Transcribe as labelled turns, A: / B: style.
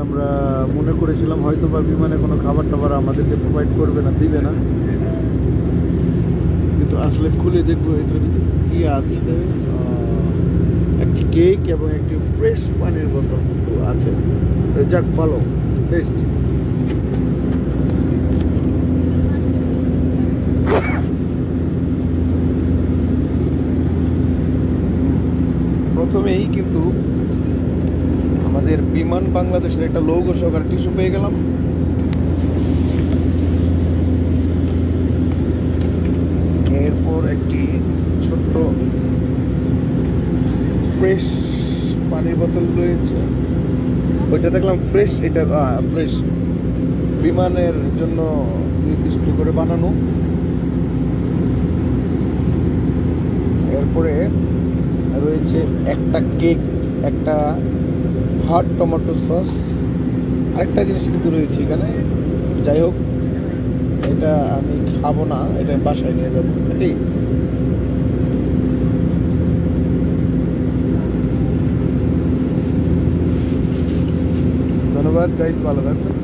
A: আমরা মনে করেছিলাম হয়তো বা বিমানে কোনো খাবার টাবার আমাদেরকে প্রোভাইড করবে না, দিবে না, কিন্তু আসলে খুলে দেখবো এটার ভিতরে কী আছে। একটি কেক এবং একটি ফ্রেশ পানির বোতল কিন্তু আছে। যাক, ভালো, বেস্ট। প্রথমেই কিন্তু আমাদের বিমান বাংলাদেশের একটা লৌহ সহকারে টিস্যু পেয়ে গেলাম। এরপর একটি ছোট্ট ফ্রেশ পানির বোতল রয়েছে, ওইটা দেখলাম ফ্রেশ, এটা ফ্রেশ বিমানের জন্য নির্দিষ্ট করে বানানো। এরপরে রয়েছে একটা কেক, একটা হট টমেটো সস, আরেকটা জিনিস কিন্তু রয়েছে এখানে। যাই হোক, এটা আমি খাবো না, এটা বাসায় নিয়ে যাবো নাকি। ধন্যবাদ গাইজ, ভালো থাকবেন।